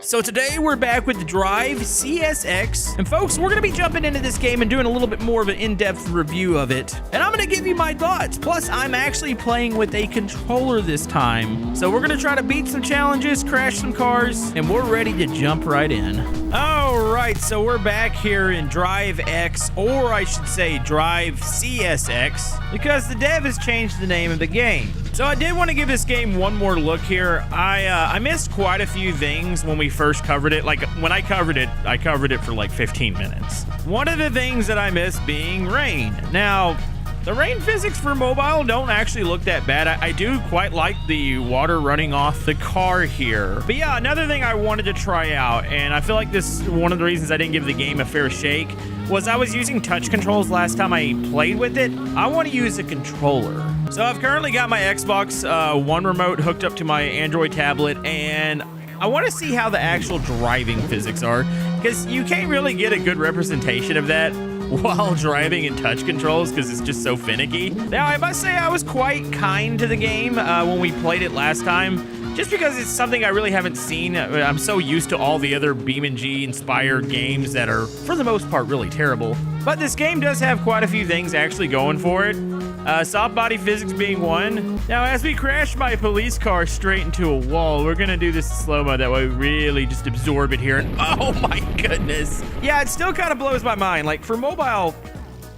So today we're back with the Drive CSX, and folks, we're gonna be jumping into this game and doing a little bit more of an in-depth review of it, and I'm gonna give you my thoughts. Plus, I'm actually playing with a controller this time, so we're gonna try to beat some challenges, crash some cars, and we're ready to jump right in. All right, so we're back here in Drive X, or I should say Drive CSX, because the dev has changed the name of the game. So I did want to give this game one more look here. I missed quite a few things when we first covered it. Like when I covered it for like 15 minutes. One of the things that I missed being rain. Now, the rain physics for mobile don't actually look that bad. I do quite like the water running off the car here. But yeah, another thing I wanted to try out, and I feel like this is one of the reasons I didn't give the game a fair shake, was I was using touch controls last time I played with it. I want to use a controller. So I've currently got my Xbox One remote hooked up to my Android tablet, and I want to see how the actual driving physics are, because you can't really get a good representation of that while driving in touch controls because it's just so finicky. Now, I must say I was quite kind to the game when we played it last time, just because it's something I really haven't seen. I'm so used to all the other BeamNG inspired games that are, for the most part, really terrible. But this game does have quite a few things actually going for it. Soft body physics being one. Now, as we crash my police car straight into a wall, we're gonna do this in slow-mo, that way we really just absorb it here. And oh my goodness. Yeah, it still kind of blows my mind. Like, for mobile,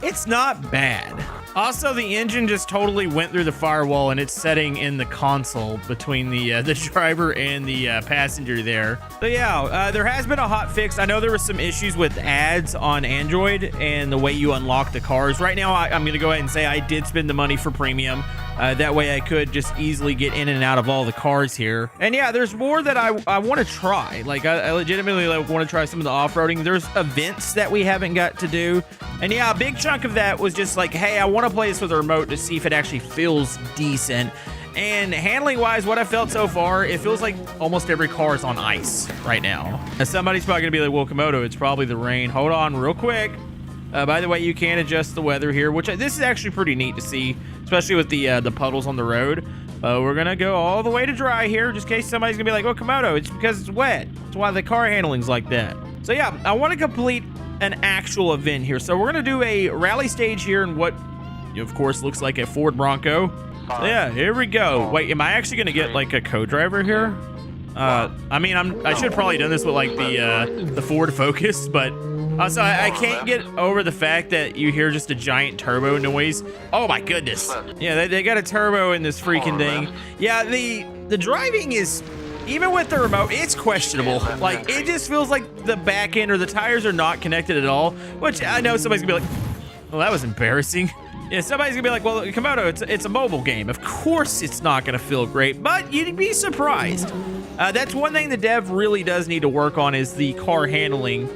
it's not bad. Also, the engine just totally went through the firewall, and it's setting in the console between the driver and the passenger there. So yeah, there has been a hot fix. I know there were some issues with ads on Android and the way you unlock the cars. Right now, I'm going to go ahead and say I did spend the money for premium. That way I could just easily get in and out of all the cars here. And yeah, there's more that I want to try. Like, I legitimately want to try some of the off-roading. There's events that we haven't got to do. And yeah, a big chunk of that was just like, hey, I want to play this with a remote to see if it actually feels decent. And handling wise, what I felt so far, it feels like almost every car is on ice right now. And somebody's probably gonna be like, well, Komodo, it's probably the rain. Hold on real quick. By the way, you can adjust the weather here, which this is actually pretty neat to see, especially with the puddles on the road. We're gonna go all the way to dry here, just in case somebody's gonna be like, oh, Komodo, it's because it's wet. That's why the car handling's like that. So yeah, I want to complete an actual event here. So we're gonna do a rally stage here in what, of course, looks like a Ford Bronco. So yeah, here we go. Wait, am I actually gonna get like a co-driver here? I mean, I should have probably done this with like the Ford Focus, but also I can't get over the fact that you hear just a giant turbo noise. Oh my goodness. Yeah, they got a turbo in this freaking thing. Yeah, the driving is, even with the remote, it's questionable. Like, it just feels like the back end or the tires are not connected at all, which I know somebody's gonna be like, well, that was embarrassing. Yeah, somebody's gonna be like, well, Komodo, it's a mobile game. Of course it's not gonna feel great, but you'd be surprised. That's one thing the dev really does need to work on, is the car handling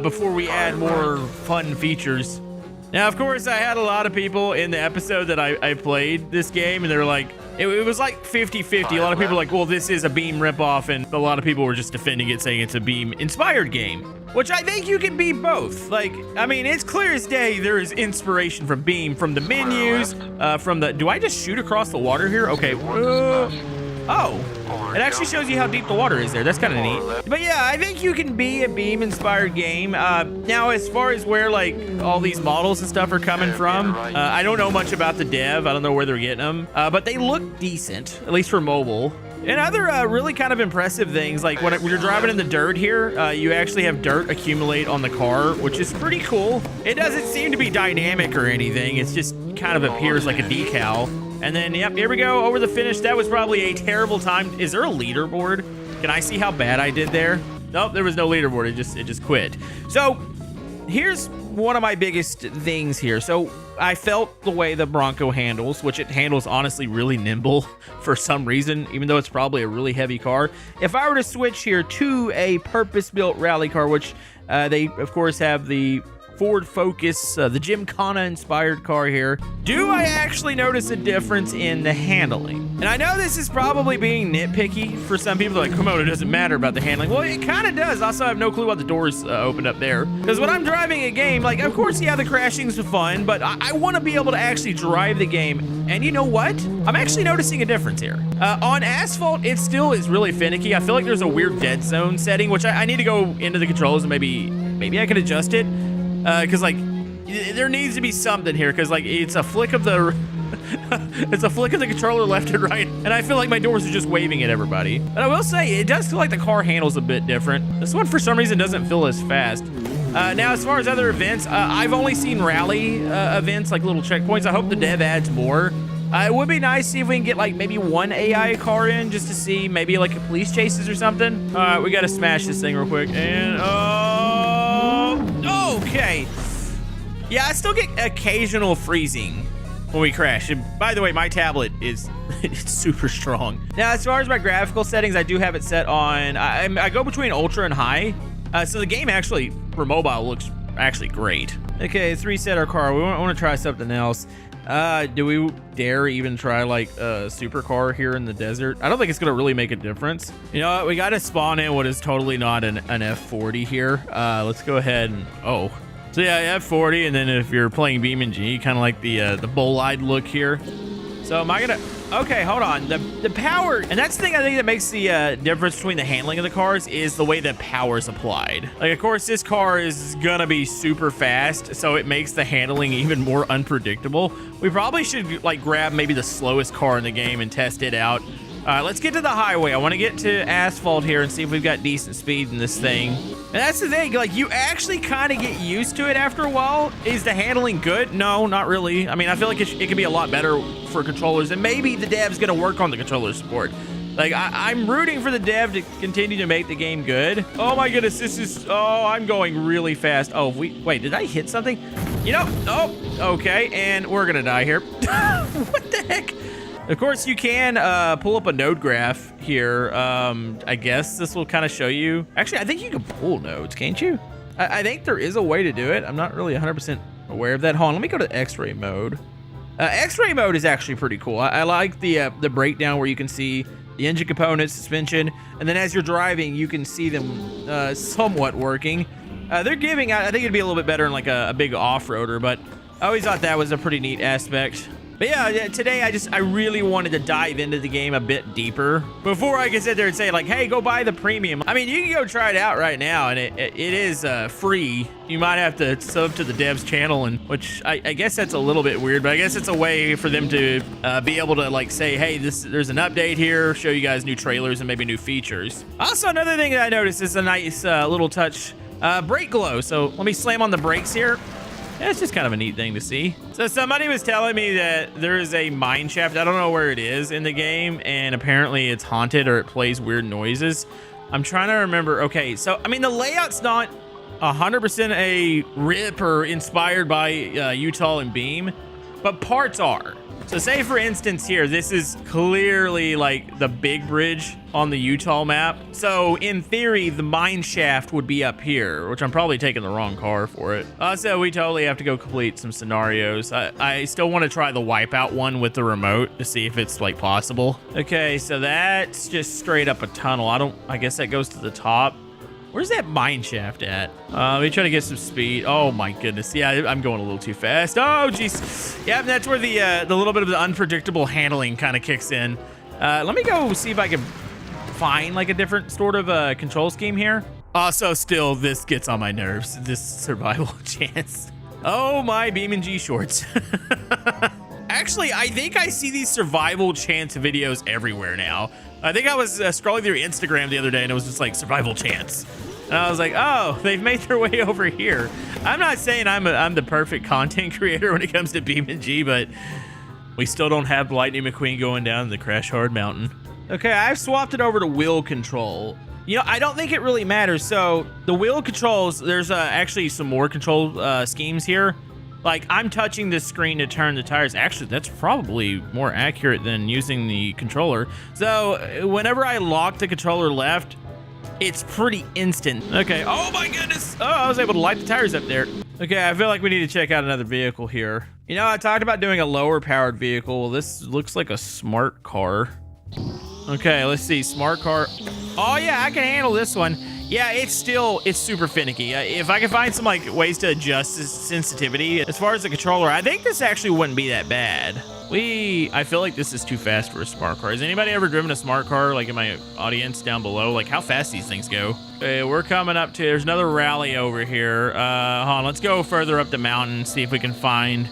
before we add more fun features. Now, of course, I had a lot of people in the episode that I played this game, and they're like, it was like 50-50. A lot of people were like, well, this is a Beam ripoff, and a lot of people were just defending it, saying it's a Beam-inspired game, which I think you can be both. Like, I mean, it's clear as day there is inspiration from Beam, from the menus, from the... Do I just shoot across the water here? Okay. Oh, it actually shows you how deep the water is there. That's kind of neat. But yeah, I think you can be a Beam-inspired game. Now, as far as where, like, all these models and stuff are coming from, I don't know much about the dev. I don't know where they're getting them. But they look decent, at least for mobile. And other really kind of impressive things, like when you're driving in the dirt here, you actually have dirt accumulate on the car, which is pretty cool. It doesn't seem to be dynamic or anything. It's just kind of appears like a decal. And then, yep, here we go, over the finish. That was probably a terrible time. Is there a leaderboard? Can I see how bad I did there? Nope, there was no leaderboard. It just quit. So here's one of my biggest things here. So I felt the way the Bronco handles, which it handles honestly really nimble for some reason, even though it's probably a really heavy car. If I were to switch here to a purpose-built rally car, which they, of course, have the Ford Focus, the Gymkhana inspired car here. Do I actually notice a difference in the handling? And I know this is probably being nitpicky for some people. They're like, come on, it doesn't matter about the handling. Well, it kind of does. Also, I have no clue why the doors opened up there. Because when I'm driving a game, like, of course, yeah, the crashing's fun, but I want to be able to actually drive the game. And you know what? I'm actually noticing a difference here. On asphalt, it still is really finicky. I feel like there's a weird dead zone setting, which I need to go into the controls and maybe I can adjust it. Because, like, there needs to be something here. Because, like, it's a flick of the... it's a flick of the controller left and right, and I feel like my doors are just waving at everybody. But I will say, it does feel like the car handles a bit different. This one, for some reason, doesn't feel as fast. Now, as far as other events, I've only seen rally events, like little checkpoints. I hope the dev adds more. It would be nice to see if we can get, like, maybe one AI car in, just to see maybe, like, a police chases or something. All right, we got to smash this thing real quick. And, okay. Yeah, I still get occasional freezing when we crash. And by the way, my tablet is it's super strong. Now, as far as my graphical settings, I do have it set on, I go between ultra and high. So the game actually, for mobile, looks actually great. Okay, let's reset our car. We want to try something else. Do we dare even try like a supercar here in the desert? I don't think it's gonna really make a difference. You know what? We gotta spawn in what is totally not an F40 here. Let's go ahead and, so yeah, F40, and then if you're playing BeamNG, kind of like the bull-eyed look here. So am I gonna, okay, hold on. The power, and that's the thing I think that makes the difference between the handling of the cars is the way that power is applied. Like, of course, this car is gonna be super fast, so it makes the handling even more unpredictable. We probably should like grab maybe the slowest car in the game and test it out. Let's get to the highway. I want to get to asphalt here and see if we've got decent speed in this thing. And that's the thing, like, you actually kind of get used to it after a while. Is the handling good? No, not really. I mean, I feel like it can be a lot better for controllers, and maybe the dev's going to work on the controller support. Like, I'm rooting for the dev to continue to make the game good. Oh my goodness, this is, I'm going really fast. Oh, wait, did I hit something? You know, okay, and we're going to die here. What the heck? Of course, you can pull up a node graph here. I guess this will kind of show you. Actually, I think you can pull nodes, can't you? I think there is a way to do it. I'm not really 100% aware of that. Hold on, let me go to X-ray mode. X-ray mode is actually pretty cool. I like the breakdown where you can see the engine components, suspension, and then as you're driving, you can see them somewhat working. They're giving, I think it'd be a little bit better in like a big off-roader, but I always thought that was a pretty neat aspect. But yeah, today I really wanted to dive into the game a bit deeper before I could sit there and say like, hey, go buy the premium. I mean, you can go try it out right now, and it is free. You might have to sub to the dev's channel, and which I guess that's a little bit weird, but I guess it's a way for them to be able to like say, hey, there's an update here, show you guys new trailers and maybe new features. Also, another thing that I noticed is a nice little touch, brake glow. So let me slam on the brakes here. Yeah, it's just kind of a neat thing to see. So somebody was telling me that there is a mine shaft. I don't know where it is in the game, and apparently it's haunted or it plays weird noises. I'm trying to remember. Okay, so I mean the layout's not 100% a rip or inspired by Utah and Beam, but parts are. So say for instance here, this is clearly like the big bridge on the Utah map. So in theory, the mine shaft would be up here, which I'm probably taking the wrong car for it. So we totally have to go complete some scenarios. I still want to try the wipeout one with the remote to see if it's like possible. Okay, so that's just straight up a tunnel. I guess that goes to the top. Where's that mine shaft at? Let me try to get some speed. Oh my goodness. Yeah, I'm going a little too fast. Oh jeez. Yeah, that's where the little bit of the unpredictable handling kind of kicks in. Let me go see if I can find like a different sort of control scheme here. Also, still, this gets on my nerves. This survival chance. Oh my BeamNG shorts. Actually, I think I see these survival chance videos everywhere now. I think I was scrolling through Instagram the other day and it was just like survival chance. And I was like, oh, they've made their way over here. I'm not saying I'm the perfect content creator when it comes to BeamNG, but we still don't have Lightning McQueen going down the Crash Hard Mountain. Okay, I've swapped it over to wheel control. You know, I don't think it really matters. So the wheel controls, there's actually some more control schemes here. Like, I'm touching this screen to turn the tires. Actually, that's probably more accurate than using the controller. So whenever I lock the controller left, it's pretty instant. Okay. Oh my goodness. Oh, I was able to light the tires up there. Okay, I feel like we need to check out another vehicle here. You know, I talked about doing a lower powered vehicle. Well, this looks like a smart car. Okay, let's see, smart car. Oh yeah, I can handle this one. Yeah, it's super finicky. If I can find some like ways to adjust this sensitivity, as far as the controller, I think this actually wouldn't be that bad. I feel like this is too fast for a smart car. Has anybody ever driven a smart car, like in my audience down below? Like how fast these things go? Okay, we're coming up to, there's another rally over here. Hold on, let's go further up the mountain, see if we can find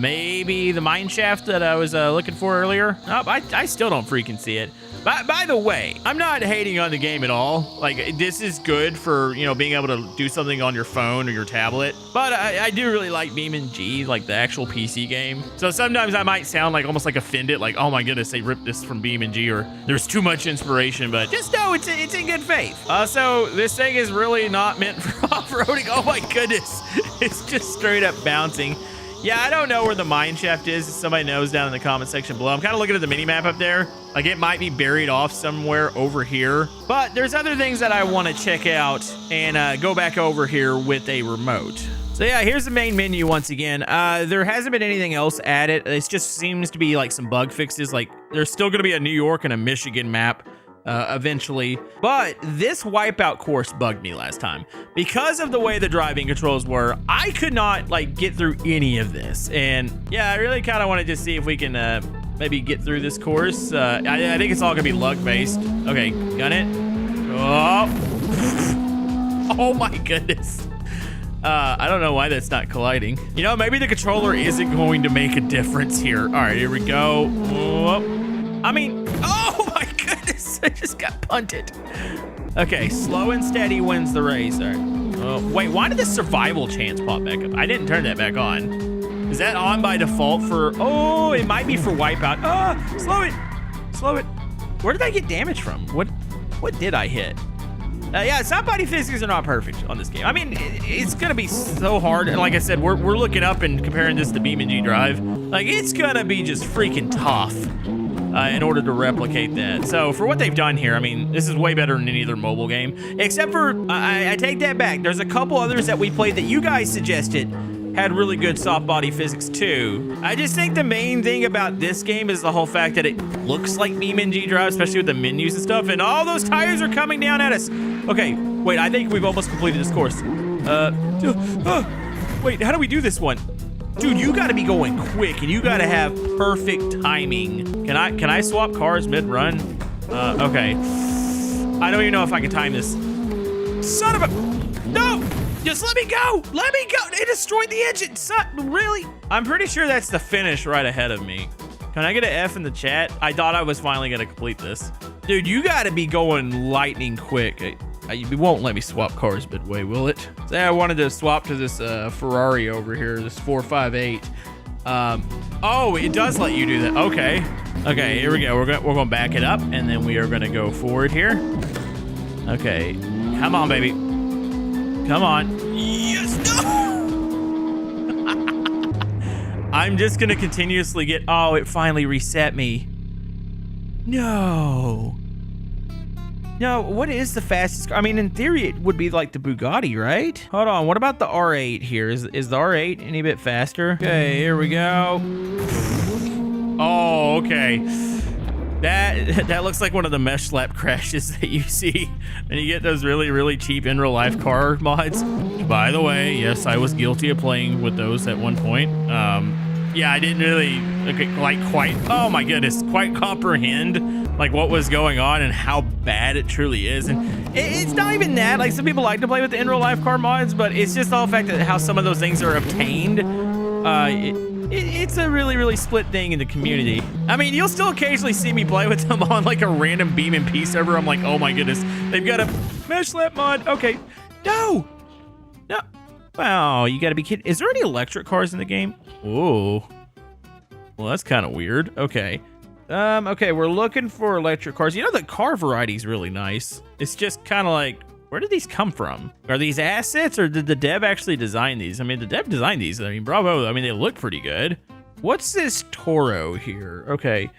maybe the mine shaft that I was looking for earlier. Oh, I still don't freaking see it. By the way, I'm not hating on the game at all. Like, this is good for, you know, being able to do something on your phone or your tablet. But I do really like BeamNG, like the actual PC game. So sometimes I might sound like almost like offended, like, oh my goodness, they ripped this from BeamNG, or there's too much inspiration. But just know it's in good faith. So this thing is really not meant for off-roading. Oh my goodness, it's just straight up bouncing. Yeah, I don't know where the mine shaft is. If somebody knows, down in the comment section below. I'm kind of looking at the mini map up there. Like, it might be buried off somewhere over here. But there's other things that I want to check out and go back over here with a remote. So yeah, here's the main menu once again. There hasn't been anything else added. It just seems to be like some bug fixes. Like, there's still going to be a New York and a Michigan map eventually, but this wipeout course bugged me last time because of the way the driving controls were. I could not like get through any of this, and yeah, I really kind of want to just see if we can maybe get through this course. I think it's all gonna be luck based. Okay, got it. Oh my goodness. I don't know why that's not colliding. You know, maybe the controller isn't going to make a difference here. All right, here we go. I mean, oh my goodness, I just got punted. Okay, slow and steady wins the race. All right. Wait, why did the survival chance pop back up? I didn't turn that back on. Is that on by default for, oh, it might be for wipeout. Oh, slow it, slow it. Where did I get damage from? What did I hit? Yeah, side body physics are not perfect on this game. I mean, it's gonna be so hard. And like I said, we're looking up and comparing this to BeamNG Drive. Like, it's gonna be just freaking tough in order to replicate that. So for what they've done here, I mean, this is way better than any other mobile game. Except for, I take that back. There's a couple others that we played that you guys suggested had really good soft body physics too. I just think the main thing about this game is the whole fact that it looks like BeamNG Drive, especially with the menus and stuff, and all those tires are coming down at us. Okay, wait, I think we've almost completed this course. Wait, how do we do this one? Dude, you gotta be going quick, and you gotta have perfect timing. Can I swap cars mid-run? Okay. I don't even know if I can time this. Son of a, no! Just let me go! Let me go! It destroyed the engine! Son, really? I'm pretty sure that's the finish right ahead of me. Can I get an F in the chat? I thought I was finally gonna complete this. Dude, you gotta be going lightning quick. You won't let me swap cars midway, will it? Say I wanted to swap to this Ferrari over here, this 458. Oh, it does let you do that. Okay. Okay, here we go. We're going to back it up, and then we are going to go forward here. Okay. Come on, baby. Come on. Yes, no! I'm just going to continuously get... Oh, it finally reset me. No. No, what is the fastest car? I mean, in theory, it would be like the Bugatti, right? Hold on, what about the R8 here? Is the R8 any bit faster? Okay, here we go. Oh, okay. That looks like one of the mesh slap crashes that you see when you get those really, really cheap in real life car mods. By the way, yes, I was guilty of playing with those at one point. Yeah, I didn't really quite, oh my goodness, quite comprehend like what was going on and how bad it truly is. And it's not even that, like some people like to play with the in real life car mods, but it's just all the fact that how some of those things are obtained. It's a really, really split thing in the community. I mean, you'll still occasionally see me play with them on like a random BeamNP server. I'm like, oh my goodness, they've got a mesh slap mod. Okay, no. Wow, you gotta be kidding. Is there any electric cars in the game? Oh, well, that's kind of weird. Okay. Okay, we're looking for electric cars. You know, the car variety is really nice. It's just kind of like, where did these come from? Are these assets, or did the dev actually design these? I mean, the dev designed these. I mean, bravo. I mean, they look pretty good. What's this Toro here? Okay,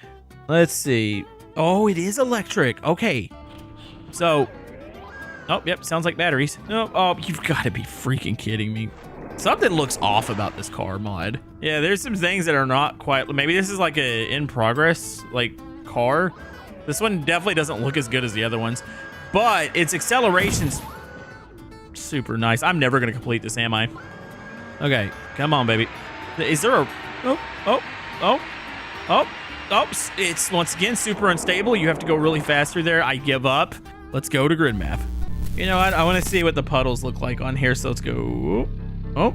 let's see. Oh, it is electric. Okay. So, oh, yep, sounds like batteries. No, oh, you've got to be freaking kidding me. Something looks off about this car mod. Yeah, there's some things that are not quite, maybe this is like a in progress like car. This one definitely doesn't look as good as the other ones, but its acceleration's super nice. I'm never gonna complete this, am I? Okay, come on, baby. Is there a, it's once again super unstable. You have to go really fast through there. I give up. Let's go to grid map. You know what? I want to see what the puddles look like on here, so let's go. Oh,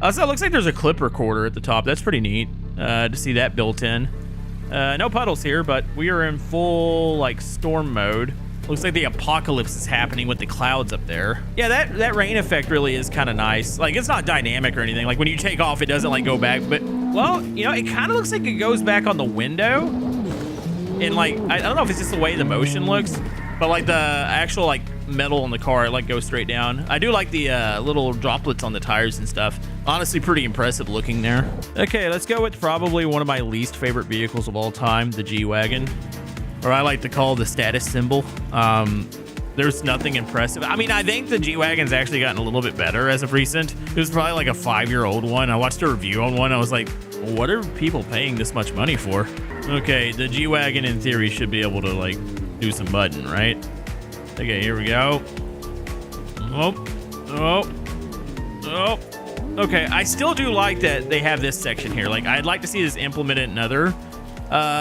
so it looks like there's a clip recorder at the top. That's pretty neat to see that built in. No puddles here, but we are in full like storm mode. Looks like the apocalypse is happening with the clouds up there. Yeah, that rain effect really is kind of nice. Like, it's not dynamic or anything. Like, when you take off, it doesn't like go back. But, well, you know, it kind of looks like it goes back on the window. And like, I don't know if it's just the way the motion looks, but like the actual like metal on the car, it like goes straight down. I do like the little droplets on the tires and stuff. Honestly, pretty impressive looking there. Okay, let's go with probably one of my least favorite vehicles of all time, the G-Wagon. Or I like to call the status symbol. There's nothing impressive. I mean, I think the G-Wagon's actually gotten a little bit better as of recent. It was probably like a 5-year-old one. I watched a review on one. I was like, what are people paying this much money for? Okay, the G-Wagon in theory should be able to like do some mudding, right? Okay, here we go. Oh. Okay, I still do like that they have this section here. Like, I'd like to see this implemented in other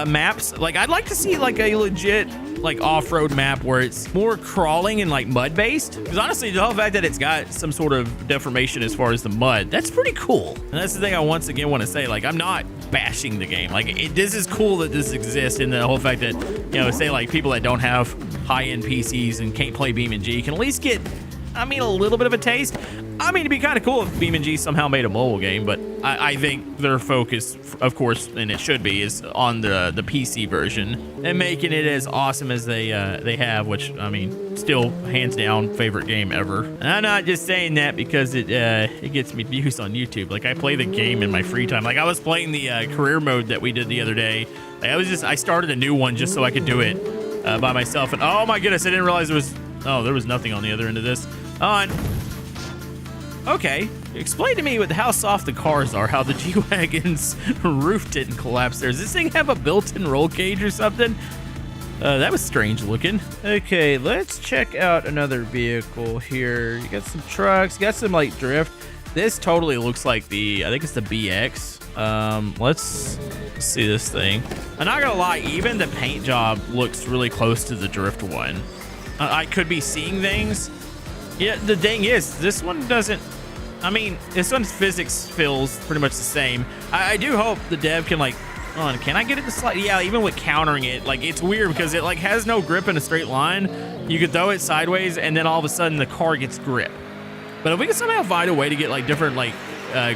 maps. Like, I'd like to see like a legit like off-road map where it's more crawling and like mud based, because honestly the whole fact that it's got some sort of deformation as far as the mud, that's pretty cool. And that's the thing I once again want to say, like, I'm not bashing the game. Like, this is cool that this exists, and the whole fact that, you know, say like people that don't have high-end PCs and can't play BeamNG can at least get, I mean, a little bit of a taste. I mean, it'd be kind of cool if BeamNG somehow made a mobile game, but I think their focus, of course, and it should be, is on the PC version and making it as awesome as they have, which, I mean, still hands down favorite game ever. And I'm not just saying that because it gets me views on YouTube. Like, I play the game in my free time. Like, I was playing the career mode that we did the other day. Like, I started a new one just so I could do it by myself. And oh my goodness, I didn't realize there was nothing on the other end of this. On. Okay, explain to me with how soft the cars are, how the G-Wagon's roof didn't collapse there. Does this thing have a built-in roll cage or something? That was strange looking. Okay, let's check out another vehicle here. You got some trucks, you got some like drift. This totally looks like I think it's the BX. Let's see this thing. I'm not gonna lie, even the paint job looks really close to the drift one. I could be seeing things. Yeah, the thing is, this one doesn't, I mean, this one's physics feels pretty much the same. I do hope the dev can like, can I get it to slide? Yeah, even with countering it, like, it's weird because it like has no grip in a straight line. You could throw it sideways and then all of a sudden the car gets grip. But if we can somehow find a way to get like different like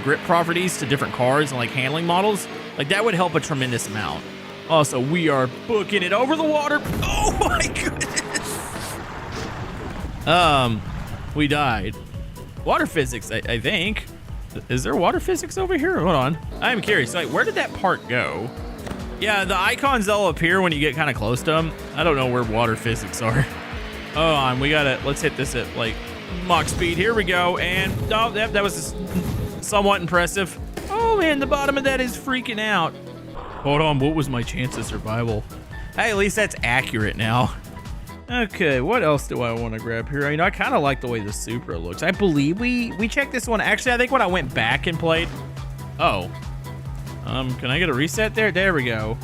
grip properties to different cars and like handling models, like that would help a tremendous amount. Also, we are booking it over the water. Oh my goodness. We died. Water physics, I think. Is there water physics over here? Hold on. I'm curious. Like, where did that part go? Yeah, the icons all appear when you get kind of close to them. I don't know where water physics are. Hold on, let's hit this at like Mach speed. Here we go. And oh, that was somewhat impressive. Oh man, the bottom of that is freaking out. Hold on, what was my chance of survival? Hey, at least that's accurate now. Okay, what else do I want to grab here? You know, I kind of like the way the Supra looks. I believe we checked this one. Actually, I think when I went back and played... Oh. Can I get a reset there? There we go.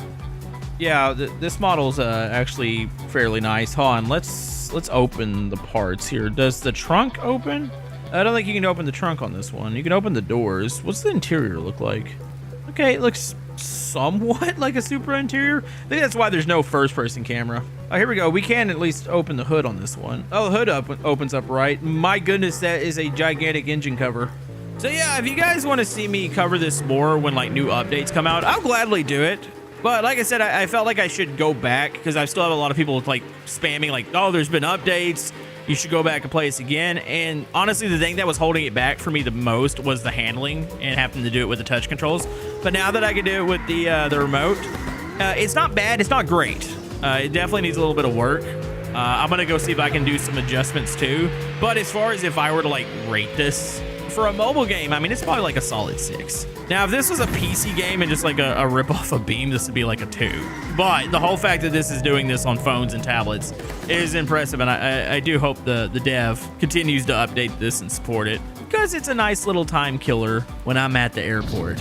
Yeah, this model's actually fairly nice. Hold on, let's open the parts here. Does the trunk open? I don't think you can open the trunk on this one. You can open the doors. What's the interior look like? Okay, it looks somewhat like a Supra interior. I think that's why there's no first-person camera. Oh, here we go. We can at least open the hood on this one. Oh, the hood opens up right. My goodness, that is a gigantic engine cover. So yeah, if you guys want to see me cover this more when like new updates come out, I'll gladly do it. But like I said, I felt like I should go back because I still have a lot of people like spamming like, oh, there's been updates. You should go back and play this again. And honestly, the thing that was holding it back for me the most was the handling and having to do it with the touch controls. But now that I can do it with the remote, it's not bad. It's not great. It definitely needs a little bit of work. I'm going to go see if I can do some adjustments too. But as far as if I were to like rate this for a mobile game, I mean, it's probably like a solid 6. Now, if this was a PC game and just like a rip-off of Beam, this would be like a 2. But the whole fact that this is doing this on phones and tablets is impressive, and I do hope the dev continues to update this and support it, because it's a nice little time killer when I'm at the airport.